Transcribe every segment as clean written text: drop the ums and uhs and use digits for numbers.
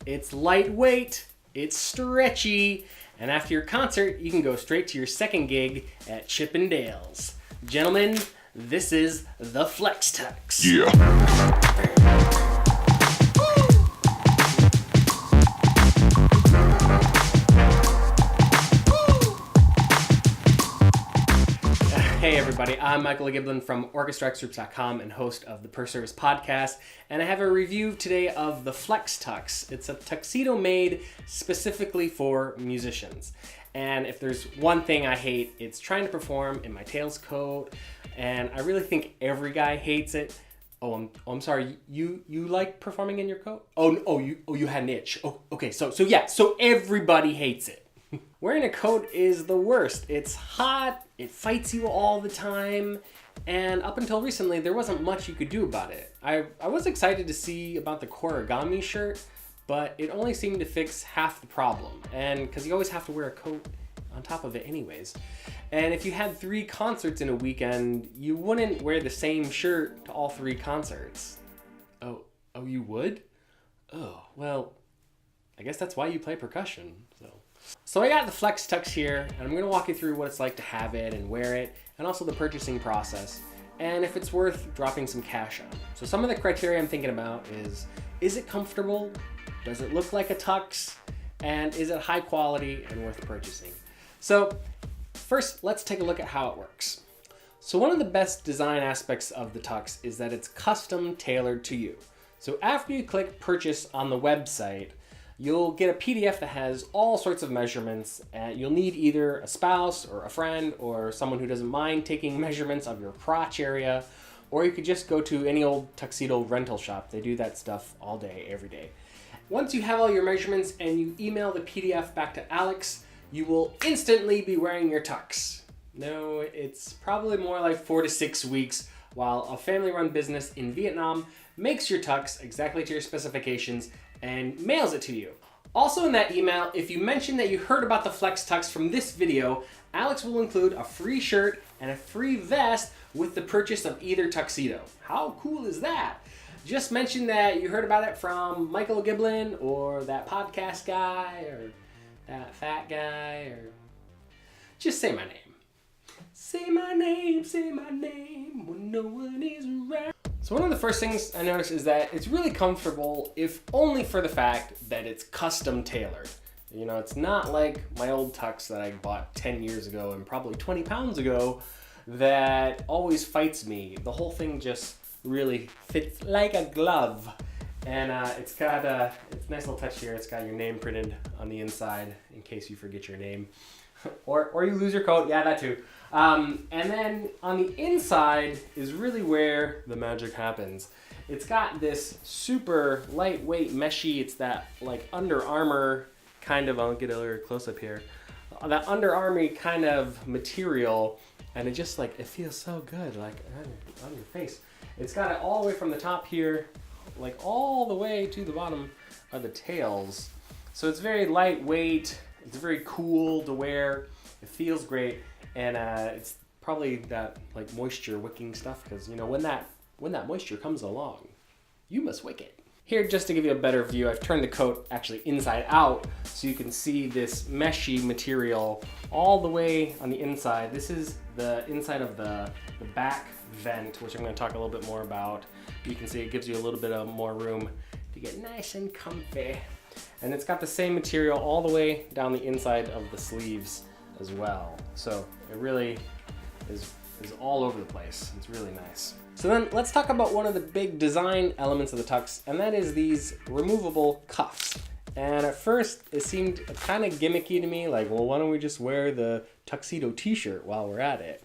it's lightweight, it's stretchy, and after your concert, you can go straight to your second gig at Chippendales. Gentlemen, this is the FlexTux. Yeah. Hey everybody, I'm Michael Giblin from OrchestraXgroups.com and host of the Per Service podcast, and I have a review today of the FlexTux. It's a tuxedo made specifically for musicians. And if there's one thing I hate, it's trying to perform in my Tails coat, and I really think every guy hates it. I'm sorry. You like performing in your coat? You had an itch. Oh, okay. So everybody hates it. Wearing a coat is the worst. It's hot, it fights you all the time, and up until recently, there wasn't much you could do about it. I was excited to see about the origami shirt, but it only seemed to fix half the problem, and because you always have to wear a coat on top of it anyways. And if you had 3 concerts in a weekend, you wouldn't wear the same shirt to all 3 concerts. Oh, you would? Oh, well, I guess that's why you play percussion, So I got the FlexTux here, and I'm going to walk you through what it's like to have it and wear it, and also the purchasing process, and if it's worth dropping some cash on. So some of the criteria I'm thinking about is it comfortable? Does it look like a tux? And is it high quality and worth purchasing? So first, let's take a look at how it works. So one of the best design aspects of the tux is that it's custom tailored to you. So after you click purchase on the website, you'll get a PDF that has all sorts of measurements, and you'll need either a spouse or a friend or someone who doesn't mind taking measurements of your crotch area, or you could just go to any old tuxedo rental shop. They do that stuff all day, every day. Once you have all your measurements and you email the PDF back to Alex, you will instantly be wearing your tux. No, it's probably more like 4 to 6 weeks while a family-run business in Vietnam makes your tux exactly to your specifications and mails it to you. Also in that email, if you mention that you heard about the FlexTux from this video, Alex will include a free shirt and a free vest with the purchase of either tuxedo. How cool is that? Just mention that you heard about it from Michael Giblin or that podcast guy or that fat guy, or just say my name. Say my name when no one is around. So one of the first things I noticed is that it's really comfortable, if only for the fact that it's custom tailored. You know, it's not like my old tux that I bought 10 years ago and probably 20 pounds ago that always fights me. The whole thing just really fits like a glove. And it's got it's a nice little touch here. It's got your name printed on the inside in case you forget your name. or you lose your coat, yeah, that too. And then on the inside is really where the magic happens. It's got this super lightweight meshy, it's that like Under Armour kind of, I'll get a little close up here, that Under Armour kind of material, and it just like, it feels so good, like on your face. It's got it all the way from the top here, like all the way to the bottom of the tails. So it's very lightweight, it's very cool to wear, it feels great. And it's probably that like moisture wicking stuff, because you know when that moisture comes along, you must wick it. Here, just to give you a better view, I've turned the coat actually inside out so you can see this meshy material all the way on the inside. This is the inside of the back vent, which I'm going to talk a little bit more about. You can see it gives you a little bit of more room to get nice and comfy. And it's got the same material all the way down the inside of the sleeves as well. So it really is all over the place. It's really nice. So then let's talk about one of the big design elements of the tux, and that is these removable cuffs. And at first it seemed kind of gimmicky to me, like, well, why don't we just wear the tuxedo t-shirt while we're at it?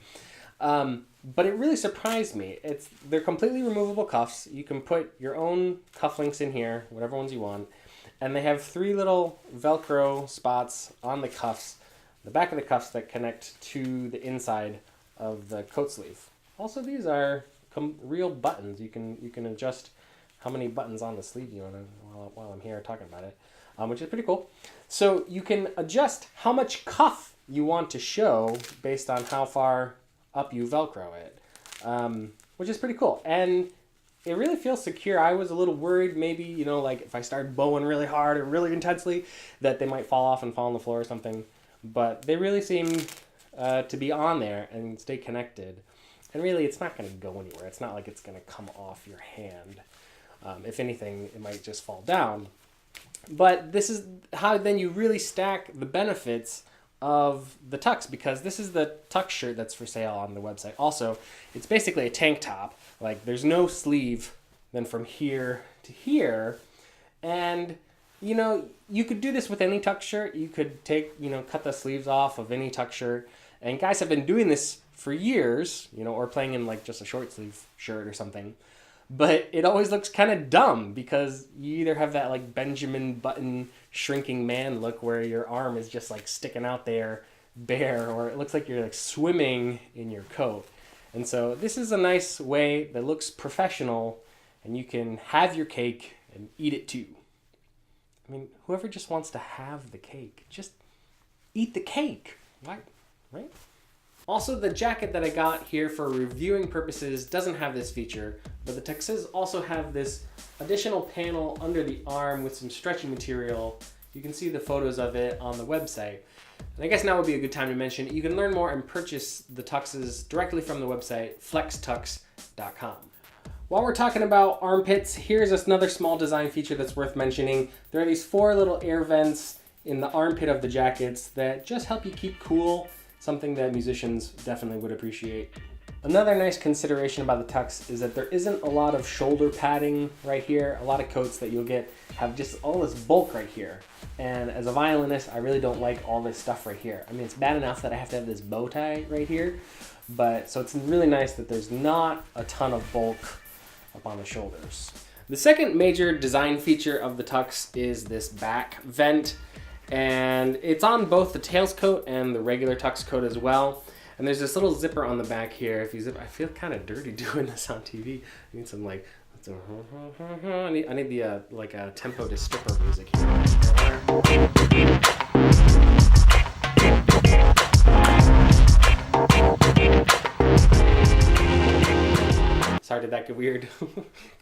But it really surprised me. They're completely removable cuffs. You can put your own cufflinks in here, whatever ones you want. And they have 3 little Velcro spots on the cuffs, the back of the cuffs, that connect to the inside of the coat sleeve. Also, these are real buttons. You can adjust how many buttons on the sleeve you want to, while I'm here talking about it, which is pretty cool. So you can adjust how much cuff you want to show based on how far up you Velcro it, which is pretty cool. And it really feels secure. I was a little worried maybe, you know, like if I started bowing really hard or really intensely, that they might fall off and fall on the floor or something. But they really seem to be on there and stay connected. And really, it's not going to go anywhere. It's not like it's going to come off your hand. If anything, it might just fall down. But this is how then you really stack the benefits of the tux, because this is the tux shirt that's for sale on the website. Also, it's basically a tank top. Like, there's no sleeve then from here to here. And, you know, you could do this with any tux shirt. You could take, you know, cut the sleeves off of any tux shirt. And guys have been doing this for years, you know, or playing in like just a short sleeve shirt or something. But it always looks kind of dumb because you either have that like Benjamin Button shrinking man look where your arm is just like sticking out there bare, or it looks like you're like swimming in your coat. And so this is a nice way that looks professional, and you can have your cake and eat it too. I mean, whoever just wants to have the cake, just eat the cake. Why? Right? Also, the jacket that I got here for reviewing purposes doesn't have this feature, but the tuxes also have this additional panel under the arm with some stretchy material. You can see the photos of it on the website. And I guess now would be a good time to mention you can learn more and purchase the tuxes directly from the website FlexTux.com. While we're talking about armpits, here's another small design feature that's worth mentioning. There are these 4 little air vents in the armpit of the jackets that just help you keep cool. Something that musicians definitely would appreciate. Another nice consideration about the tux is that there isn't a lot of shoulder padding right here. A lot of coats that you'll get have just all this bulk right here. And as a violinist, I really don't like all this stuff right here. I mean, it's bad enough that I have to have this bow tie right here, but so it's really nice that there's not a ton of bulk up on the shoulders. The second major design feature of the tux is this back vent. And it's on both the Tails coat and the regular tux coat as well. And there's this little zipper on the back here. If you zip, I feel kind of dirty doing this on TV. I need some like, I need the like a tempo to stripper music here. Sorry, did that get weird?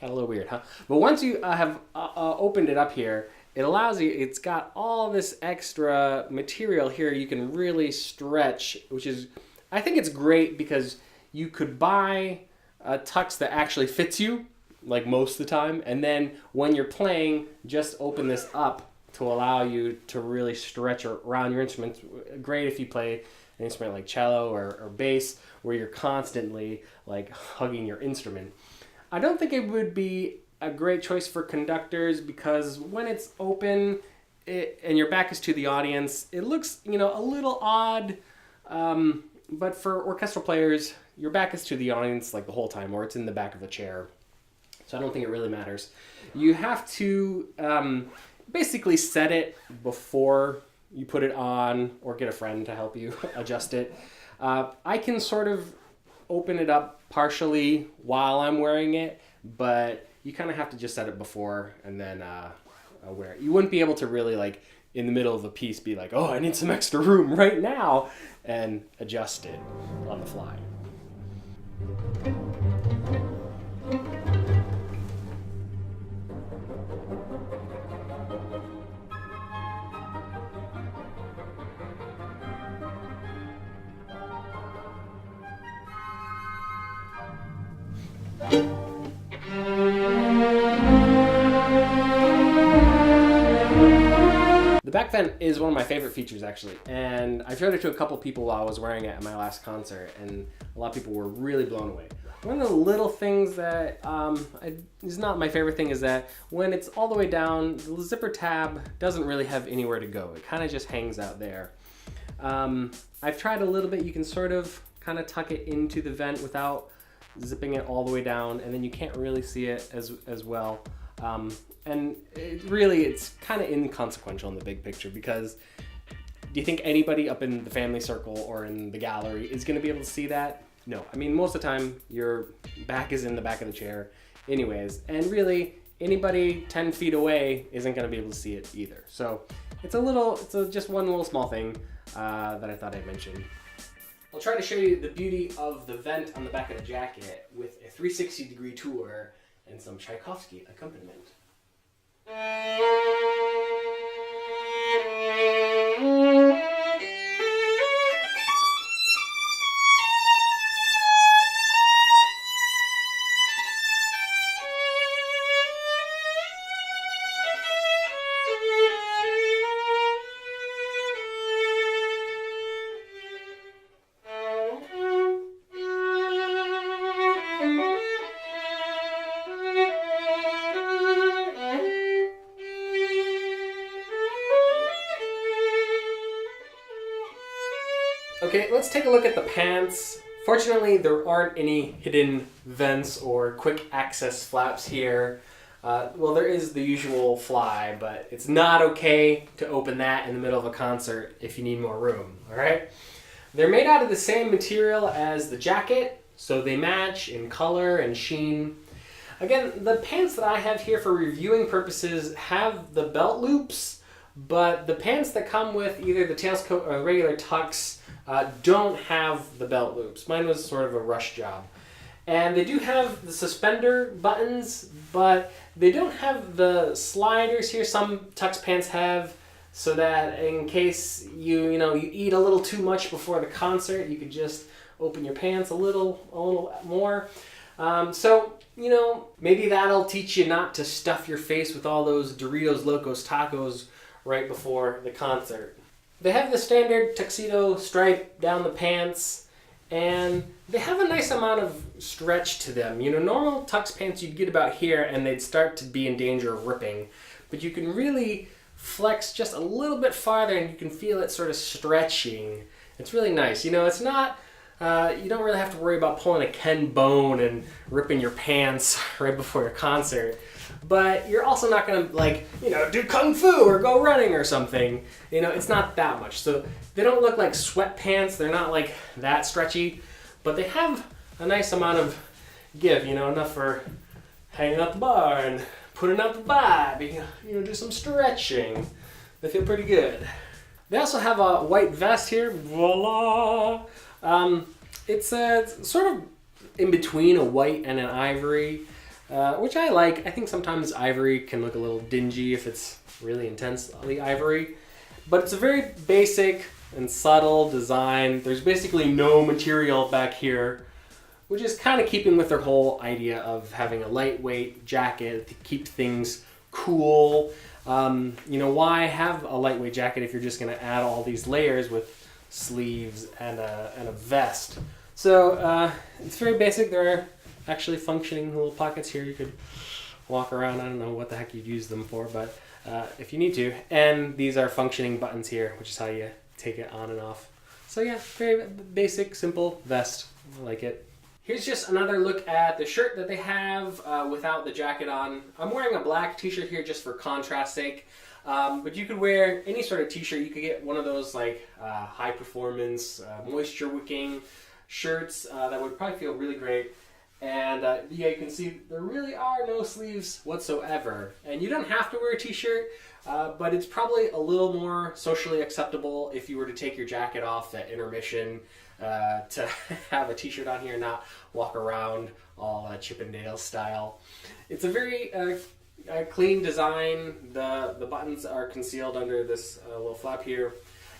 Got a little weird, huh? But once you have opened it up here, it allows you, it's got all this extra material here you can really stretch, which is, I think it's great because you could buy a tux that actually fits you, like most of the time, and then when you're playing, just open this up to allow you to really stretch around your instruments. Great if you play an instrument like cello or bass, where you're constantly like hugging your instrument. I don't think it would be a great choice for conductors because when it's open and your back is to the audience, it looks, you know, a little odd. But for orchestral players, your back is to the audience like the whole time, or it's in the back of the chair. So I don't think it really matters. You have to basically set it before you put it on, or get a friend to help you adjust it. I can sort of open it up partially while I'm wearing it, but you kind of have to just set it before and then wear it. You wouldn't be able to really, like, in the middle of a piece be like, oh, I need some extra room right now, and adjust it on the fly. The back vent is one of my favorite features, actually, and I showed it to a couple people while I was wearing it at my last concert, and a lot of people were really blown away. One of the little things that is not my favorite thing is that when it's all the way down, the zipper tab doesn't really have anywhere to go. It kind of just hangs out there. I've tried a little bit. You can sort of kind of tuck it into the vent without zipping it all the way down, and then you can't really see it as well. And it's kind of inconsequential in the big picture, because do you think anybody up in the family circle or in the gallery is going to be able to see that? No. I mean, most of the time your back is in the back of the chair anyways, and really anybody 10 feet away isn't going to be able to see it either. So it's just one little small thing that I thought I'd mention. I'll try to show you the beauty of the vent on the back of the jacket with a 360-degree tour. and some Tchaikovsky accompaniment. Okay, let's take a look at the pants. Fortunately, there aren't any hidden vents or quick access flaps here. Well, there is the usual fly, but it's not okay to open that in the middle of a concert if you need more room, all right? They're made out of the same material as the jacket, so they match in color and sheen. Again, the pants that I have here for reviewing purposes have the belt loops, but the pants that come with either the Tails coat or regular tux don't have the belt loops. Mine was sort of a rush job. And they do have the suspender buttons, but they don't have the sliders here. Some tux pants have, so that in case you eat a little too much before the concert, you could just open your pants a little more. So maybe that'll teach you not to stuff your face with all those Doritos Locos Tacos right before the concert. They have the standard tuxedo stripe down the pants, and they have a nice amount of stretch to them. Normal tux pants you'd get about here and they'd start to be in danger of ripping, but you can really flex just a little bit farther and you can feel it sort of stretching. It's really nice. It's not, you don't really have to worry about pulling a Ken bone and ripping your pants right before your concert. But you're also not going to do kung fu or go running or something. It's not that much. So they don't look like sweatpants. They're not like that stretchy, but they have a nice amount of give, enough for hanging out the bar and putting out the vibe, do some stretching. They feel pretty good. They also have a white vest here. Voila! It's sort of in between a white and an ivory. Which I like. I think sometimes ivory can look a little dingy if it's really intensely ivory. But it's a very basic and subtle design. There's basically no material back here, which is kind of keeping with their whole idea of having a lightweight jacket to keep things cool. Why have a lightweight jacket if you're just going to add all these layers with sleeves and a vest? So it's very basic. There are actually functioning little pockets here. You could walk around. I don't know what the heck you'd use them for, but if you need to. And these are functioning buttons here, which is how you take it on and off. So yeah, very basic, simple vest. I like it. Here's just another look at the shirt that they have without the jacket on. I'm wearing a black t-shirt here just for contrast sake. But you could wear any sort of t-shirt. You could get one of those high performance, moisture wicking shirts that would probably feel really great. And you can see there really are no sleeves whatsoever. And you don't have to wear a t-shirt, but it's probably a little more socially acceptable if you were to take your jacket off at intermission to have a t-shirt on here and not walk around all Chippendale style. It's a very clean design. The buttons are concealed under this little flap here.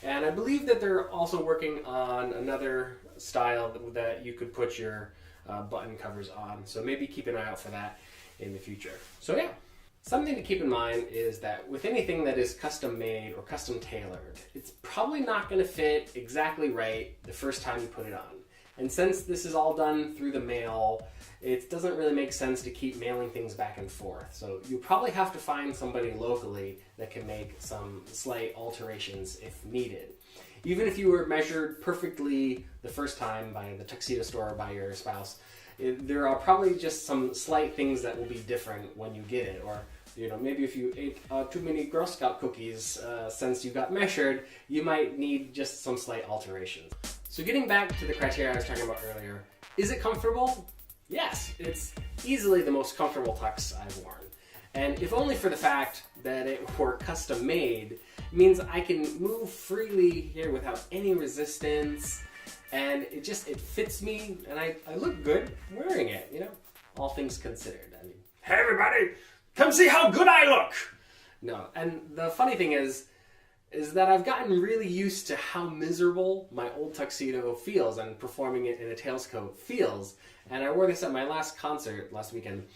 And I believe that they're also working on another style that you could put your button covers on, so maybe keep an eye out for that in the future. So yeah, something to keep in mind is that with anything that is custom made or custom tailored, it's probably not going to fit exactly right the first time you put it on. And since this is all done through the mail, it doesn't really make sense to keep mailing things back and forth. So you probably have to find somebody locally that can make some slight alterations if needed. Even if you were measured perfectly the first time by the tuxedo store or by your spouse, there are probably just some slight things that will be different when you get it. Or maybe if you ate too many Girl Scout cookies since you got measured, you might need just some slight alterations. So getting back to the criteria I was talking about earlier, is it comfortable? Yes, it's easily the most comfortable tux I've worn. And if only for the fact that it were custom made, means I can move freely here without any resistance, and it fits me, and I look good wearing it, all things considered. I mean, hey everybody, come see how good I look. No, and the funny thing is that I've gotten really used to how miserable my old tuxedo feels and performing it in a Tails coat feels. And I wore this at my last concert last weekend,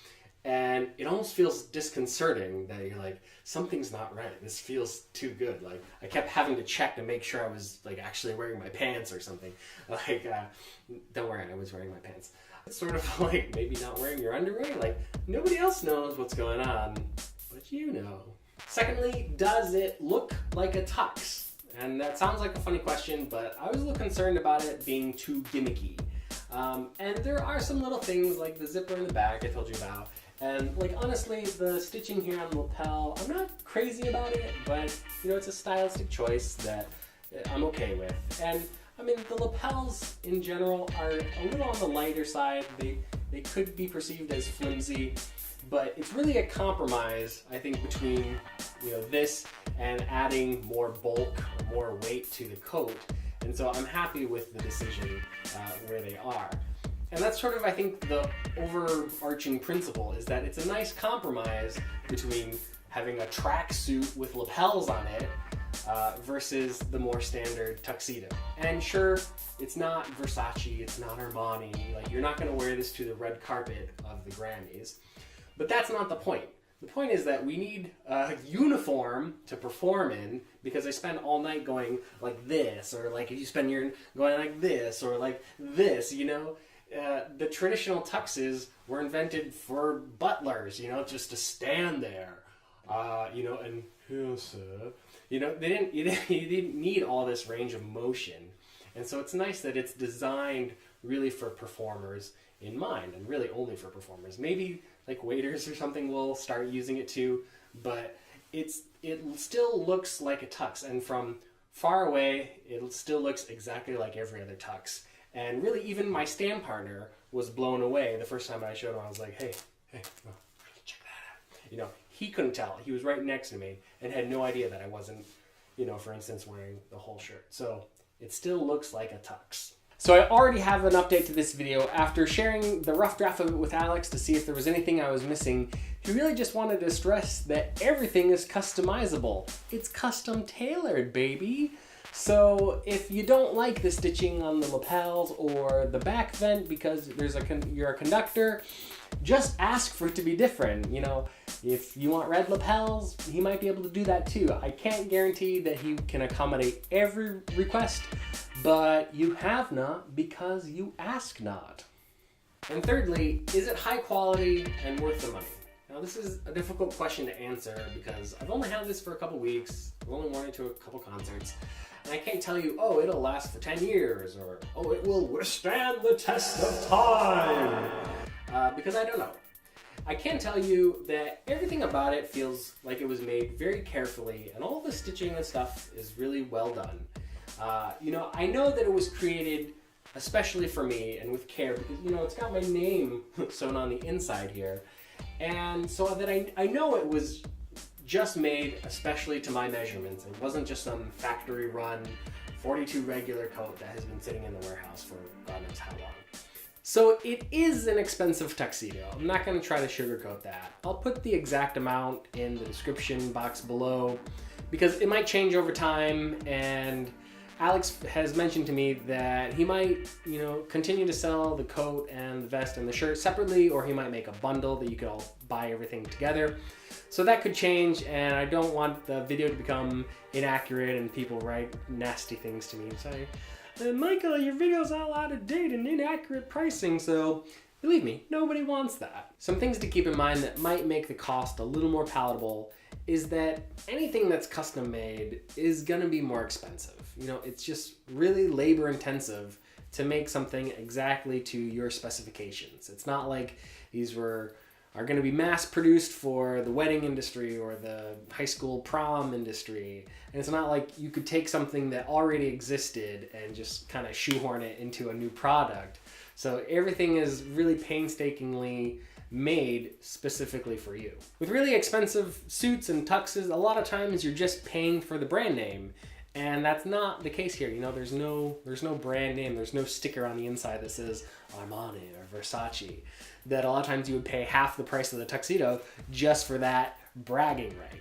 and it almost feels disconcerting that you're like, something's not right. This feels too good. Like, I kept having to check to make sure I was like actually wearing my pants or something. Like, don't worry, I was wearing my pants. It's sort of like maybe not wearing your underwear. Like, nobody else knows what's going on, but you know. Secondly, does it look like a tux? And that sounds like a funny question, but I was a little concerned about it being too gimmicky. And there are some little things like the zipper in the back I told you about. And like honestly, the stitching here on the lapel, I'm not crazy about it, but you know, it's a stylistic choice that I'm okay with. And I mean, the lapels in general are a little on the lighter side. They could be perceived as flimsy, but it's really a compromise, I think, between, you know, this and adding more bulk or more weight to the coat. And so I'm happy with the decision where they are. And that's sort of, I think, the overarching principle is that it's a nice compromise between having a tracksuit with lapels on it versus the more standard tuxedo. And sure, it's not Versace, it's not Armani, like you're not gonna wear this to the red carpet of the Grammys. But that's not the point. The point is that we need a uniform to perform in, because I spend all night going like this, or like if you spend your going like this, or like this, you know. The traditional tuxes were invented for butlers, you know, just to stand there, you know, and here, sir. You know, you didn't need all this range of motion. And so it's nice that it's designed really for performers in mind, and really only for performers. Maybe like waiters or something will start using it too, but it still looks like a tux, and from far away, it still looks exactly like every other tux. And really, even my stand partner was blown away the first time I showed him. I was like, hey, oh, check that out. You know, he couldn't tell. He was right next to me and had no idea that I wasn't, you know, for instance, wearing the whole shirt. So it still looks like a tux. So I already have an update to this video. After sharing the rough draft of it with Alex to see if there was anything I was missing, he really just wanted to stress that everything is customizable. It's custom tailored, baby. So if you don't like the stitching on the lapels or the back vent because you're a conductor, just ask for it to be different. You know, if you want red lapels, he might be able to do that too. I can't guarantee that he can accommodate every request, but you have not because you ask not. And thirdly, is it high quality and worth the money? Now this is a difficult question to answer because I've only had this for a couple weeks. I've only worn it to a couple concerts. And I can't tell you, oh, it'll last for 10 years, or, oh, it will withstand the test of time, because I don't know. I can tell you that everything about it feels like it was made very carefully, and all the stitching and stuff is really well done. You know, I know that it was created especially for me and with care, because, you know, it's got my name sewn on the inside here, and so that I know it was just made especially to my measurements. It wasn't just some factory run 42 regular coat that has been sitting in the warehouse for God knows how long. So it is an expensive tuxedo. I'm not going to try to sugarcoat that. I'll put the exact amount in the description box below because it might change over time, and Alex has mentioned to me that he might, you know, continue to sell the coat and the vest and the shirt separately, or he might make a bundle that you could all buy everything together. So that could change, and I don't want the video to become inaccurate and people write nasty things to me and say, Michael, your video's all out of date and inaccurate pricing. So believe me, nobody wants that. Some things to keep in mind that might make the cost a little more palatable is that anything that's custom made is gonna be more expensive. You know, it's just really labor intensive to make something exactly to your specifications. It's not like these are going to be mass produced for the wedding industry or the high school prom industry. And it's not like you could take something that already existed and just kind of shoehorn it into a new product. So everything is really painstakingly made specifically for you. With really expensive suits and tuxes, a lot of times you're just paying for the brand name. And that's not the case here. You know, there's no brand name. There's no sticker on the inside that says Armani or Versace. That a lot of times you would pay half the price of the tuxedo just for that bragging right.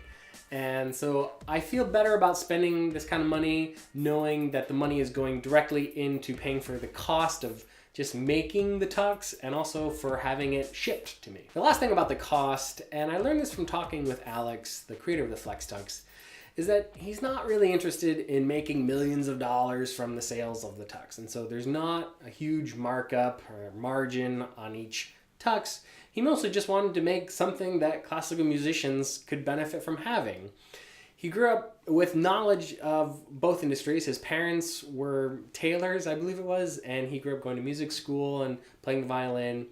And so I feel better about spending this kind of money knowing that the money is going directly into paying for the cost of just making the tux and also for having it shipped to me. The last thing about the cost, and I learned this from talking with Alex, the creator of the FlexTux, is that he's not really interested in making millions of dollars from the sales of the tux. And so there's not a huge markup or margin on each tux. He mostly just wanted to make something that classical musicians could benefit from having. He grew up with knowledge of both industries. His parents were tailors, I believe it was, and he grew up going to music school and playing the violin.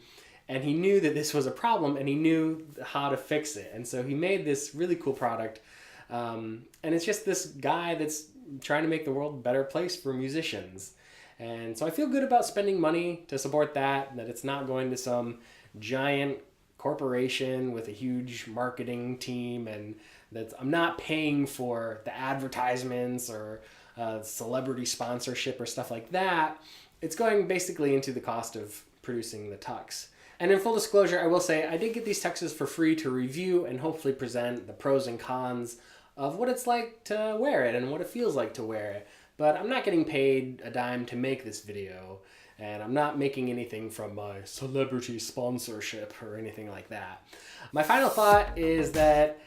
And he knew that this was a problem, and he knew how to fix it. And so he made this really cool product. And it's just this guy that's trying to make the world a better place for musicians. And so I feel good about spending money to support that it's not going to some giant corporation with a huge marketing team, and that I'm not paying for the advertisements or celebrity sponsorship or stuff like that. It's going basically into the cost of producing the tux. And in full disclosure, I will say I did get these tuxes for free to review and hopefully present the pros and cons of what it's like to wear it and what it feels like to wear it. But I'm not getting paid a dime to make this video, and I'm not making anything from my celebrity sponsorship or anything like that. My final thought is that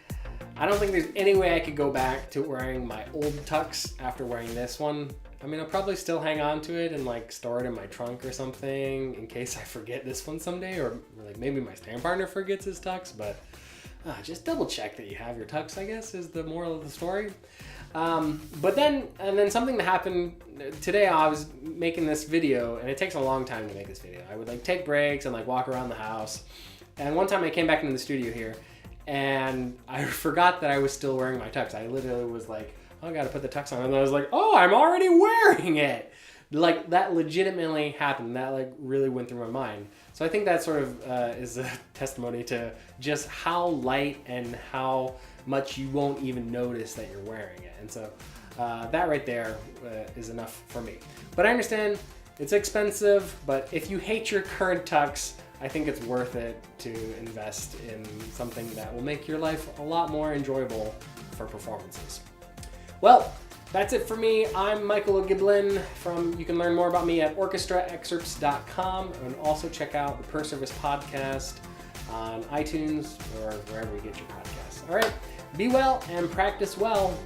I don't think there's any way I could go back to wearing my old tux after wearing this one. I mean, I'll probably still hang on to it and like store it in my trunk or something in case I forget this one someday, or like maybe my stand partner forgets his tux, but just double check that you have your tux, I guess, is the moral of the story. But then something that happened today. I was making this video, and it takes a long time to make this video. I would like take breaks and like walk around the house. And one time I came back into the studio here, and I forgot that I was still wearing my tux. I literally was like, oh, I gotta put the tux on. And I was like, oh, I'm already wearing it. Like, that legitimately happened. That like really went through my mind. So I think that sort of is a testimony to just how light and how much you won't even notice that you're wearing it. And so that right there is enough for me. But I understand it's expensive, but if you hate your current tux, I think it's worth it to invest in something that will make your life a lot more enjoyable for performances. Well, that's it for me. I'm Michael O'Giblin you can learn more about me at orchestraexcerpts.com, and also check out the Per Service Podcast on iTunes or wherever you get your podcasts. All right, be well and practice well.